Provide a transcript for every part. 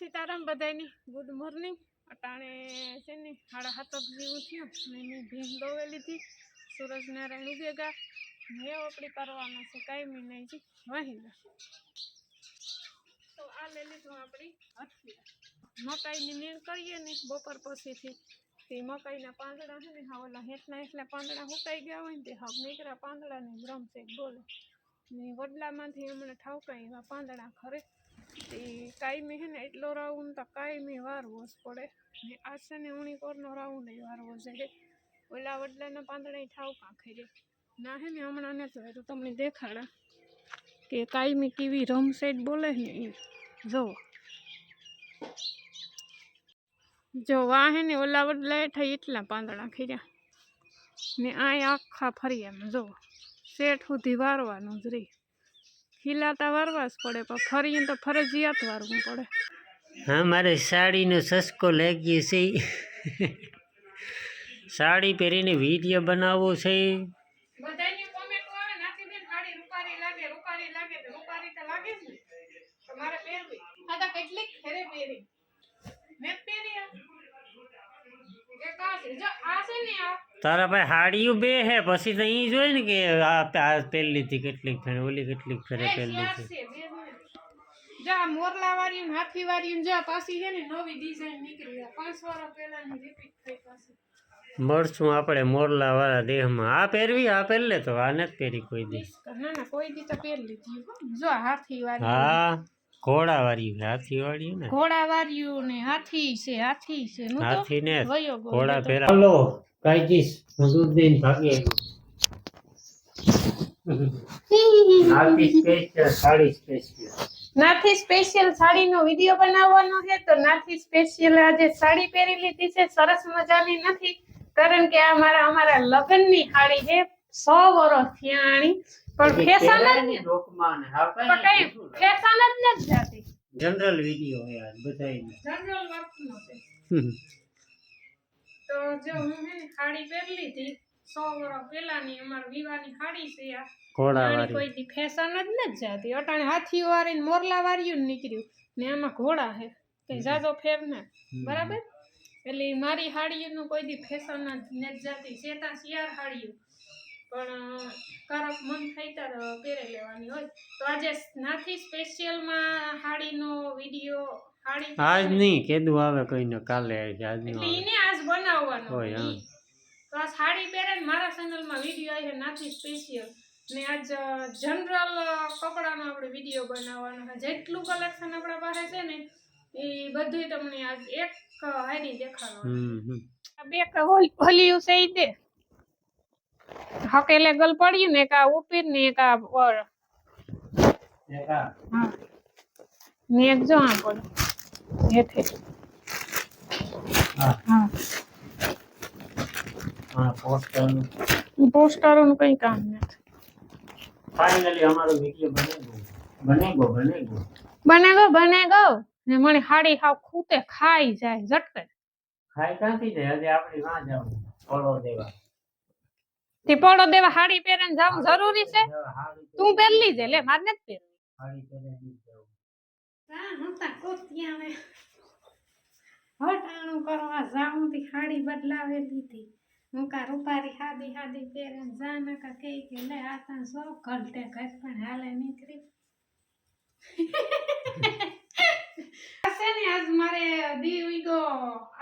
સીતારામ બધાની good morning અટાણે છે ને 7:30 જેવું થયું ને મેં ભીંગ દોવે લીધી સૂરજનારાયણ ઉગેગા ને ઓપડી કરવાનો છે કાંઈ નહીં જી વહી તો આ લઈ લીધું આપણી હથિયાર મકાઈની નીણ કરીએ ને બપોર પછીથી તે મકાઈના પાંદડા છે ને હા ઓલા હેઠલા પાંદડા સુકાઈ ગયા હોય ને તે હા નીકળ્યા પાંદડા ને બ્રહ્મ છે બોલે ને વડલામાંથી હમણાં ઠાવકાઈ એવા પાંદડા ખરે તે કાયમી હે ને એટલો રાઉન્ડ તો કાયમી વારવો જ પડે ને આ છે ને ઉણીકોરનો રાઉન્ડ વારવો છે ઓલા વડલાના પાંદડા ઠાવકા ખરે ના હે ને હમણાં ને તો તો તમને દેખાડા કે કાયમી કેવી રમ સાઈડ બોલે ને એ જો વાહ હે ને ઓલા વડલા હેઠા એટલા પાંદડા ખર્યા ને આ આખા ફરિયામાં જો શેઠ સુધી વારવાનું જ રહી ખીલાતા વારવા જ પડે પણ ફરીને તો ફરજિયાત વારવું પડે હા મારે સાડીનો સસ્કો લાગ્યો છે સાડી પહેરીને વિડીયો બનાવવો છે બધાની કોમેન્ટ આવે નાખી દે સાડી રૂપારી લાગે તો રૂપારી તો લાગે જ ને તમારે પહેરવી આ તો કેટલીક ફેરે પહેરી મેં પહેરી એક આ છે જો આ છે ને આ તારા ભાઈ હાડીઓ બે હે પછી તો ઈ જોઈ ને કે આ પહેરી લીધી કેટલીક ફેરે ઓલી કેટલીક ફેરે પહેરી લીધી જા મોરલા વાળી ને હાથી વાળી જા પાછી છે ને નવી ડિઝાઇન નીકળી 5 વર્ષ પહેલાની રિપીટ થઈ પાછી મળશું આપણે મોરલા વાળા દેહમાં આ પહેરવી આ પહેરી લે તો આ નથી પહેરી કોઈ દી ના ના કોઈ દી તો પહેરી લીધી જો હાથી વાળી હા ઘોડા વાળી હાથી વાળી ને ઘોડા વાળી ને હાથી છે નું તો હાથી ને વયો ઘોડા પહેરા હાલો કાઈજીસ મજૂદીન ભાગી નાથી સ્પેશિયલ સાડી સ્પેશિયલ નાથી સ્પેશિયલ સાડીનો વિડિયો બનાવવાનો છે તો નાથી સ્પેશિયલ આજે સાડી પહેરી લીધી છે સરસ મજાની નથી કારણ કે આ અમારા લગ્નની સાડી છે 100 વર્ષ થયાણી પણ ફેશન જ લોકમાન હા કઈ ફેશન જ નથી જાતી જનરલ વિડિયો હે યાર બધાયને જનરલ વર્કનો છે તો જો હું સાડી પહેરી લીધી 100 વર્ષ પહેલાની અમાર વિવાની સાડી છે આ ઘોડાવાળી કોઈ દી ફેશન જ નથી જાતી અટાણે હાથી વાળી ને મોરલા વાળ્યું નીકળ્યું ને આમાં ઘોડા હે કે જાજો ફેર ના બરાબર એટલે મારી હાડીઓનું કોઈ દી ફેશન જ નથી જાતી સેતા શિયાર હાડીઓ પણ કરક મન થઈ તાર પહેરી લેવાની હોય તો આજે નાથી સ્પેશિયલમાં હાડીનો વિડિયો હાડી આજ નહીં કેદું આવે કઈને કાલે આવે આજ નહીં એટલે ઈને આજ બનાવવાનો હોય હા તો આ સાડી પહેરે મારા ચેનલમાં વિડિયો આવે નાથી સ્પેશિયલ ને આજ જનરલ કપડાનો આપણે વિડિયો બનાવવાનો છે જેટલું કલેક્શન આપણા પાસે છે ને એ બધું તમને આજ એક હાડી દેખાડવાનું આ બે હોલિયું છે દે હકેલે ગલ પડ્યું ને કા ઉપીર ને કા પર એકા હા ને એક જો આ પડ હેઠે હા હા હા પોસ્ટરનું કઈ કામ નથી ફાઇનલી અમારો વિડિયો બનેગો ને મને હાડી હાવ ખૂતે ખાઈ જાય ઝટકે ખાઈ ક્યાંથી જાય હજી આપણે ના જાવ ફોલો દેવા તે પડો દેવા હાડી પહેરીને જાવું જરૂરી છે તું પહેરલી છે લે માર નથી પહેરવી હાડી પહેરીને જાવ હા હું તા કોતિયા મે હટાણું કરવા જાઉં તી હાડી બદલાવે લીધી હું કા રૂપારી હાદી પહેરીને જાને કા કે લે આ તા સો ઘંટે ઘર પણ હાલે નીકળી આજ મારે દી વીગો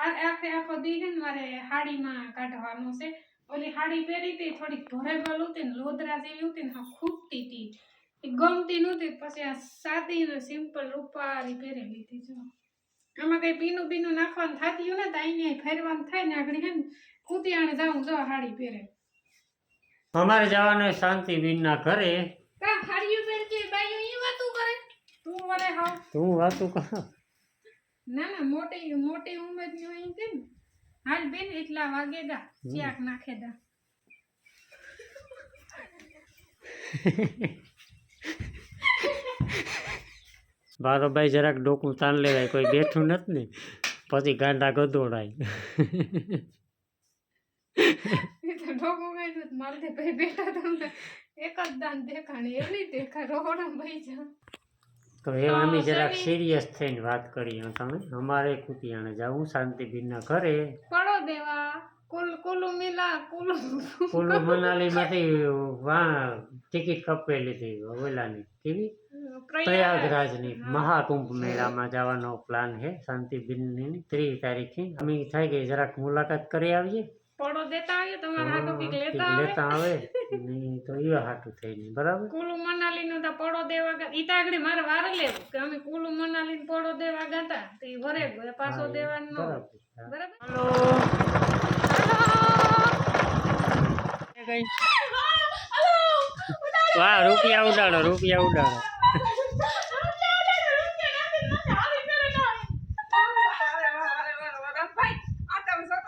આખો દી હે ને મારે હાડીમાં કાઢવાનું છે ઓલી હાડી પહેરી હતી થોડીક ભરેબલ હતી ને લોદરા જેવી હતી ને ખૂટતી હતી ગમતી નહોતી પછી આ સાદી ને સિમ્પલ રૂપારી પહેરી લીધી જો આમાં કઈ પીનું નાખવાનું થતું ને તો અહીંયા ફેરવાનું થાય ને આગળ હે ને કુતિયાણે જાઉં જો હાડી પહેરે અમારે જવાનું શાંતિ વિના ઘરે કા હાડીઓ પહેરતી બાઈઓ એ વાતું કરે તું વરે હા તું વાતું કર ના મોટી ઉંમરની હોય કેમ હાલ બેન એટલા વાગેગા ચાક નાખે દા બારો ભાઈ જરાક ડોકું તાણ લેવાય કોઈ બેઠું નથી ને પછી ગાંડા ગદોડાય એટલે ડોકું કઈ નથી મારે ભાઈ બેઠા તમને એક જ દાન દેખાણી એવી દેખા રોહડા ભાઈ જા તો એ અમે જરાક સિરિયસ થઈને વાત કરીએ તમે અમારે કુતિયાણે જાવું શાંતિબીનના ઘરે પડો દેવા કુલુ મિલા કુલુ મનાલીમાંથી ટિકિટ કપેલી હતી ઓલાની કેવી પ્રયાગરાજની મહાકુંભ મેળામાં જવાનો પ્લાન છે શાંતિબીનની 30 તારીખે અમે થાય કે જરાક મુલાકાત કરી આવીએ પડો દેતા આવીએ તમારા હાટુ કઈક લેતા લેતા આવે નહીં તો એ હાટું થઈને બરાબર કુલુ મનાલી નો તો પડો દેવા ગયા ઈ તાગડી મારે વાર લેવું કે અમે કુલુ મનાલી ને પડો દેવા ગાતા તો ઈ વરે ગયો પાછો દેવાનો બરાબર હેલો વાહ રૂપિયા ઉડાડો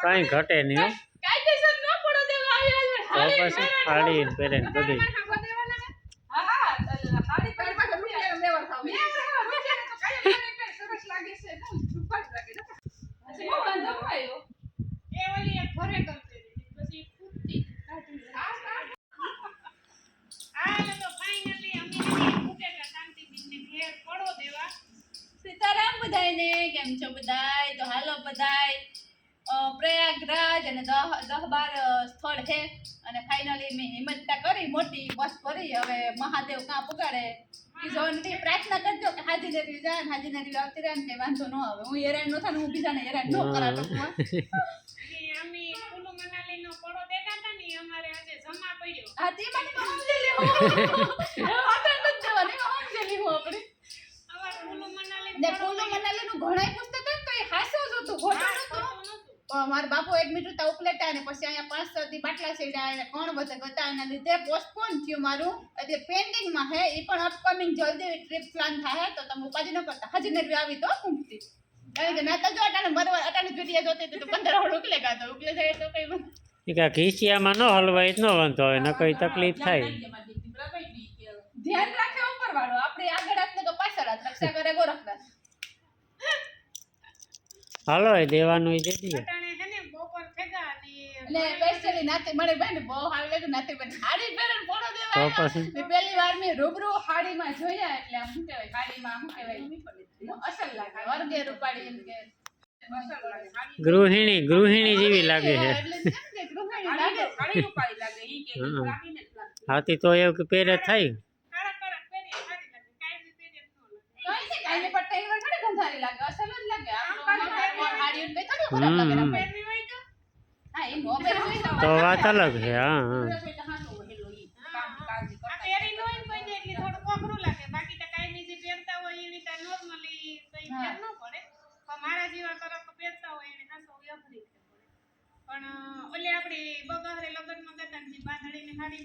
કઈ ઘટે નહીં તો પછી ફાડી પહેરે બધી સીતારામ બધાયને કેમ છો બધાય તો હાલો બધાય પ્રયાગરાજ અને 10-12 સ્થળ છે અને ફાઇનલી મેં હિંમતતા કરી મોટી બસ ભરી હવે મહાદેવ કાં પુકારે ઈ જોવાની પ્રાર્થના કરજો કે હાજી નરી જાય હાજી નરી આવતી રહે ને વાંધો ન આવે હું હેરાન ન થાય હું બીજાને હેરાન ન કરાતો અમે કુલુ મનાલી નો પડો દેતા હતા ને અમારે આજે જમા પડ્યો હા તે મને સમજી લેવો આપણે ન જવાની સમજી લેવો આપણે અમાર કુલુ મનાલી ને કુલુ મનાલી નું ઘણાય પુસ્તક હતું તો એ હાસો જ હતું ખોટું નતું મારા બાપુ એડમિટ હતા ઉપલેટા અને પછી અહીંયા 5 થી બાટલા છેડા અને કોણ બધા ગતા એના લીધે પોસ્ટપોન થયું મારું અત્યારે પેન્ડિંગમાં હે એ પણ અપકમિંગ જલ્દી ટ્રીપ પ્લાન થાય તો તમે ઉપાધિ ન કરતા હજી નરવી આવી તો કુંપતી કારણ કે નાતા જો અટાણે બરોબર અટાણે વિડિયો જોતી તો 15 હોડ ઉકલે ગાતો ઉકલે જાય તો કઈ એ કા ખીસિયામાં ન હલવાય ન વાંધો હોય ન કઈ તકલીફ થાય ધ્યાન રાખે ઉપર વાળો આપણે આગળ હાથને તો પાછળ હાથ રક્ષા કરે ગોરખદાસ હાલો એ દેવાનું એ દે દઈએ અટાણે હે ને બપોર ભેગા એટલે સ્પેશિયલી નાતે મળે ભાઈ ને બહુ હાલ લાગે નાતે પણ હાડી પહેરન પોડો તો દેવા પછી મેં પહેલી વાર મેં રૂબરૂ હાડીમાં જોયા એટલે આમ શું કહેવાય હાડીમાં શું કહેવાય અસલ લાગે વર્ગે રૂપાડી એમ કે અસલ લાગે ગૃહિણી જેવી લાગે છે એટલે કેમ કે ગૃહિણી લાગે હાડી રૂપાડી લાગે ઈ કે રાખીને જ લાગે હાથી તો એવું કે પહેરે થાય કાળા પેરી સારી લાગે કાઈ પેરી ન લાગે કઈ છે કાઈ પર તૈન વાર થોડી ગંધારી લાગે અસલ જ લાગે આપણો હાડી ને થોડી ખરાબ લાગે પેરી હોય તો હા એ નો પહેરવી તો વાત અલગ છે હા આ પેરી નો હોય ને કોઈ એટલી થોડું કોકરું લાગે બાકી તો કાઈ બીજી પહેરતા હોય એવી રીતે નોર્મલી કઈ ફેર ન પડે પણ મારા જેવા કરક પહેરતા હોય એને ખાસો વ્યવહારિક પડે પણ ઓલે આપણી બગહરે લગનમાં ગતા ને બાંધણીની સાડી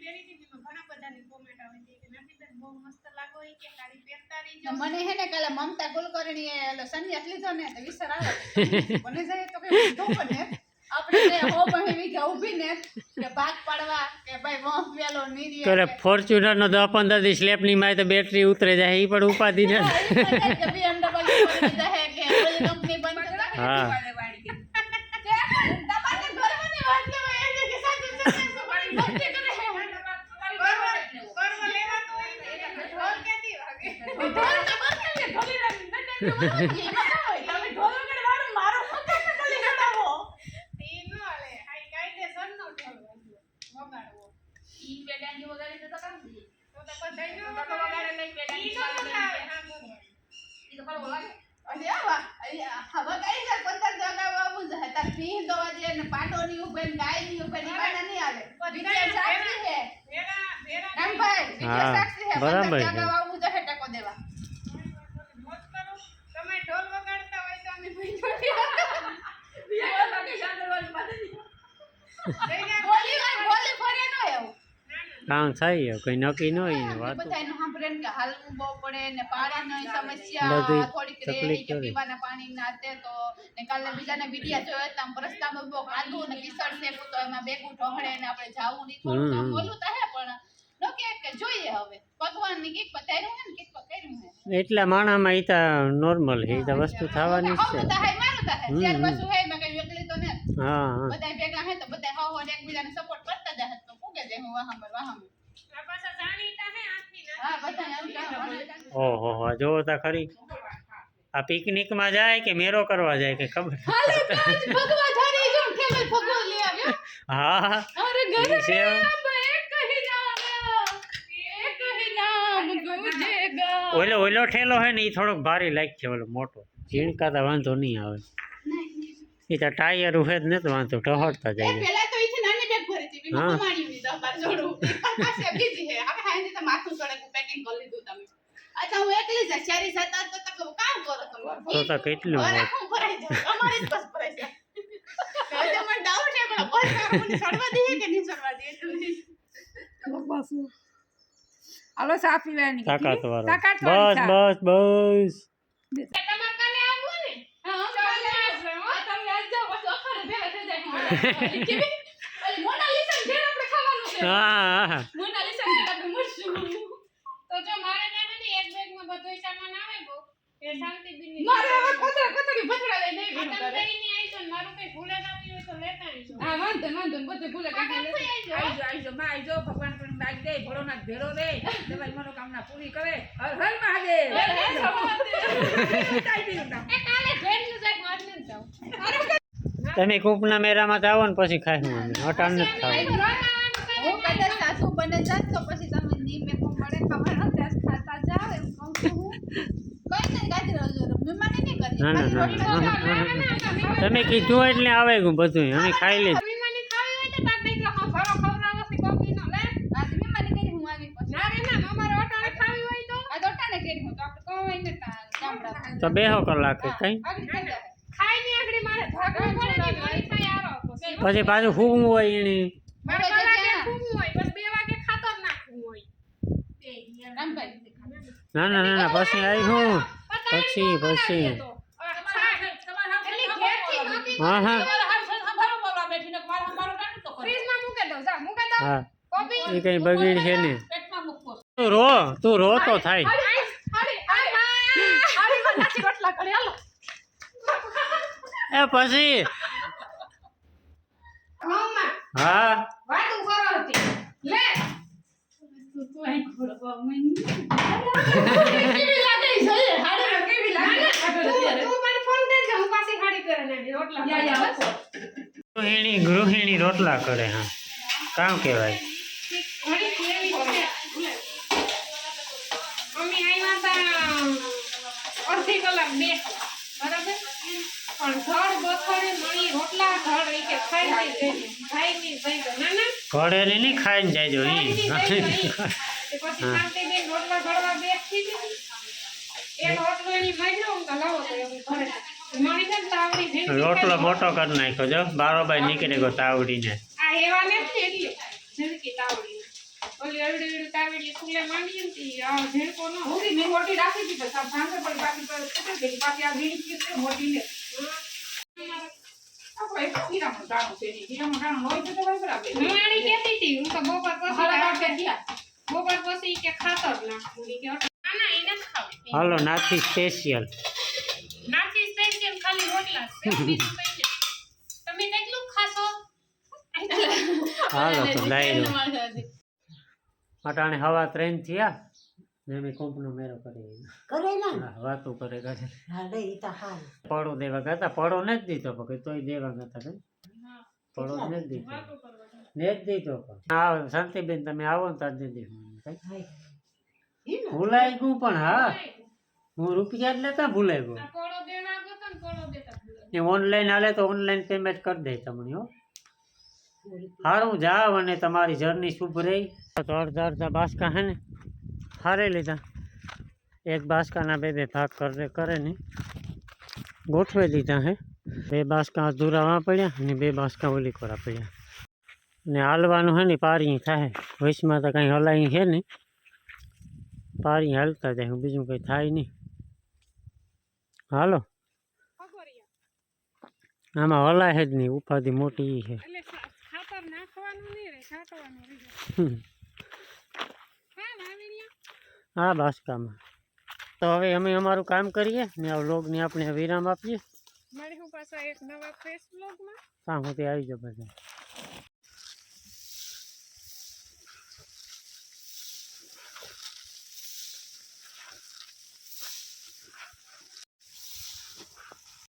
પહેરી હતી એમાં ઘણા બધાની કોમેન્ટ આવી હતી કે નથી બેન બહુ મસ્ત લાગો ઈ કે સાડી પહેરતા રહીજો મને હે ને કાલે મમતા કુલકર્ણી એ સંન્યાસ લીધો ને તો વિસર આવે મને જાય તો કે તો બને આપણે હો બહેવી કે ઊભી ને કે ભાગ પાડવા કે ભાઈ વોહ વેલો નીરી કરે ફોર્ચ્યુનર નો 10-15 દી સ્લેપ ની માય તો બેટરી ઉતરે જાય ઈ પણ ઉપાધિ ને કે BMW પર જાય કે ઓલી કંપની બંધ કરી હા. વાળી કે તમારે ઘરવાની વાત લેવા એ કે સાચું સાચું વાળી ભક્તિ કરે કરવો લેવાતો હોય ને ઢોલ ક્યાંથી વાગે ઢોલ તો બસ ને ઢોલી રાખી તમે ઢોલ વગર વાળો મારો ફક્ત ઢોલી ચડાવો ઈ ન હાલે આ કાયદેસર નો ઢોલ વગાડવો ઈ પેડાની વગાડી તો કામ દી તો બધાય નો તો વગાડે લઈ પેડાની ઈ નો વગાડે હા બરોબર ઈ તો કરવો લાગે અરે આવા હવે કઈ છે 15 જગા આવું છે તાર પી દવા જે ને પાટોની ઉપર ગાયની ઉપર નિવાડા નહીં આવે વિજય સાક્ષી છે ભેરા ભેરા નામ ભાઈ વિજય હા, સાક્ષી છે બરાબર 15 છે. જગા આવું છે ટકો દેવા મોજ કરો તમે ઢોલ વગાડતા હોય તો અમે વિજય સાક્ષી શાંતવાલ પાસે જઈને બોલી ફરે ન એવું કામ થાય કઈ નક્કી ન હોય ને વાત બધાયનું સાંભળે ને કે હાલવું બહુ પડે ને પાણીની સમસ્યા બધી થોડીક તકલીફ રહે કે પડે. પીવાના પાણી ના તે તો ને કાલે બીજાને વિડિયા જોયો તો આમ રસ્તામાં બહુ કાદવું ને કિસડ છે તો એમાં બેગું ઢોહળે ને આપણે જાવું નહીં થોડું આમ ઓલું તો હે પણ નો કે જોઈએ હવે ભગવાન ની કીક પતાર્યું હે ને કીક કર્યું હે એટલા માણામાં ઈ તો નોર્મલ છે ઈ તો વસ્તુ થવાની જ છે તો હાય મારું તો હે ત્યાર પાછું હે મેં કઈ એકલી તો ને હા હા બધાય ભેગા હે તો બધાય હાવ એકબીજાને સપોર્ટ કરતા જાય તો પૂગે દે હું વાહમ આ પાછા જાણીતા હે આથી ના હા બધાય આમ ઓહો હો જોવો તા ખરી આ પિકનિકમાં જાય કે મેરો કરવા જાય કે ખબર હાલે પાંચ ભગવા ધારી જો ઠેલે ભગવો લઈ આવ્યો હા અરે ઘરે ઈ છે. એક હી નામ ગુજેગા ઓલો ઠેલો હે ને એ થોડોક ભારી લાગશે ઓલો મોટો ઝીણકા તો વાંધો નહીં આવે એ તો ટાયર ઉભે જ ને તો વાંધો ઠહડતા જાય પેલા તો ઈથી નાની બેગ ભરી હતી હા. બીમાં કમાણી ની 10 12 જોડું પાસે બીજી હે હવે હાંજે તો માથું ચડે પેકિંગ કરી લીધું તમે અચ્છા હું એકલી જ ચારી સાત આઠ તો કામ કરો તમે તો કેટલું હોય રાખું ભરાઈ જાય અમારી જ બસ ભરાઈ જાય હવે મને ડાઉટ છે પણ બોલ મને સડવા દે કે નહીં સડવા દે એટલું હાલો ચા પીવાની તાકાત વાળો તાકાત બસ વાળી ચા. બસ તમારે કાલે આવવું ને હા ચાલે આપણે, હો. તમે આજ જાવ બસ અખારે ભેગા થઈ જાય કેવી અરે મોનાલિસા ઘેર આપણે ખાવાનું છે હા હા મોનાલિસા ઘેર આપણે મળશું તો જો મારે ત્યાં છે ને એક બેગમાં બધો સામાન આવે બહુ એ શાંતિબેનની મારે હવે કોતરી ભસડા લઈ નહીં આ ભીનું તમે કરે કરીને આવીશો ને મારું કઈ ભૂલે ના હોય તો લેતા આવીશો હા વાંધો બધું ભૂલે કાંઈ આખા લેતા. આવીજો. આઈજો ભગવાન પણ બાઈક દે ભોળોનાથ ભેરો દે તમારી મનોકામના પૂરી કરે હર હર મહાદેવ હર હર મહાદેવ. ચાઈ પીવું તા. એ કાલે ઘેર જ જાય વાત નથી જાવ તમે કૂપના મેરામાં જાઓ ને પછી ખાઈ અમે અટાણ નથી ખાવું હું કદાચ સાસુ બને જાત તો પછી તમે ની મેકો મળે ખાવાનો ત્યાં ખાતા જાવ એમ કહું છું હું કઈ નહીં ગાતી રહો મહેમાને નહીં કરી ના ના ના તમે કીધું એટલે આવે ગયું બધું અમે ખાઈ લીધું વિમાની ખાવી હોય તો તાર દીકરો હા ભરો ખવડાવવાથી કોફી નો લે આ મહેમાને કરી હું આવી પછી ના રે ના અમારે ઓટાણે ખાવી હોય તો આ દોટાને કરી હું તો આપણે કહું ને ગામડા તો બેહો કલાકે કઈ આગળ થઈ જાય ખાઈ ની આગળી મારે ભાગવું પડે ને મારી થાય આરો પછી પછી પાછું શું હોય એની મારે હવે કલાકે જ્યાં- ખૂવું હોય બસ 2 વાગે ખાતર નાખવું હોય રામભાઈ ના ના ના ના પછી આવી હું પછી પછી હા હા ફ્રીજમાં મૂકે દો જા મૂકે દો હા કોફી એ કઈ બગીડ છે ને તું રો તો થાય રોટલા કરી હાલો એ પછી મમ્મા હા વાતું કરો હતી લે તું અહીં ખોડવા કેવી લાગે છે હાડે કેવી લાગે તું મને ફોન કરજે હું પાછી ખાડી કરે ને રોટલા યા ગૃહિણી રોટલા કરે હા કામ કહેવાય ઘણી કેવી છે મમ્મી આવ્યા હતા અડધી કલાક બેઠા બરાબર પણ ઘર બપોરે મળી રોટલા ઘર ઈ કે ખાઈ નહીં જઈ ખાઈ નહીં જઈ ના ના ઘડે નહીં ખાઈને જાયજો ખાઈ નહીં જઈ ઈ પછી શાંતિબેન રોટલા ઘડવા બેઠી હતી એક રોટલો એની મળ્યો હું તો લાવો તો એવું ઘરે મળી જાય ને તાવડી જઈને રોટલો મોટો કરી નાખ્યો જો બારોબાર નીકળે ગયો તાવડીને આ એવા નથી એટલે ઝીણકી તાવડી ઓલી અવડી તાવડી સુલે માંડી હતી આ ઝીણકો ન હું બી મેં મોટી રાખી હતી પણ સાંભળે પણ બાકી પર કેટલી ગઈ પાછી આ વીણી છે મોટી ને આપણે એક હીરામાં દાણો છે હીરામાં દાણો હોય તો બરાબર હું આની કહેતી હતી હું તો બપોર હાલા પછી બાપ ગયા બપોર પછી કે ખાતર નાખું ઈ કે ના ના એને જ ખાવી હાલો નાથી સ્પેશિયલ નાથી સ્પેશિયલ ખાલી રોટલા છે બીજું કઈ નહીં તમે કેટલું ખાશો હાલો તો લઈ લો અટાણે હવા 3 થયા ને મેં કંપનો મેરો કરી હા, વાતો કરે કરે પડો દેવા ગયા પડો ને જ દીધો પણ તોય દેવા ગયા હતા પડો જ ને જ દીધો ને જ દીધો પણ હા શાંતિબેન તમે આવો ને તાર દે ભૂલાઈ ગયું પણ હા હું રૂપિયા જ લેતા ભૂલાઈ ગયું કોળો દેવા ગયો તો ને કોળો દેતા ભૂલે એ ઓનલાઈન હાલે તો ઓનલાઈન પેમેન્ટ કરી દે તમને હો સારું જાવ અને તમારી જર્ની શુભ રહી તો અડધા બાસકા હે ને હારે લીધા એક બાસકાના બે ભાગ કરે ને ગોઠવી દીધા હે 2 બાસકા અધૂરાવા પડ્યા અને 2 બાસકા ઓલી કોરા પડ્યા ને હાલવાનું હે ને પારી થાય વૈશમાં તો કંઈ હલાઈ છે ને પારી હાલતા જાય બીજું કંઈ થાય નહીં હાલો ખગોરિયા આમાં હલાય જ નહીં ઉપાધિ મોટી ઈ છે એટલે ખાતર નાખવાનું નહીં રે છાંટવાનું રહે હા લાવીને હા બાસકામાં તો હવે અમે અમારું કામ કરીએ ને આ વ્લોગને આપણે વિરામ આપીએ મળીશું પાછા એક નવા ફ્રેશ બ્લોગમાં ત્યાં સુધી આવી જાઓ બધા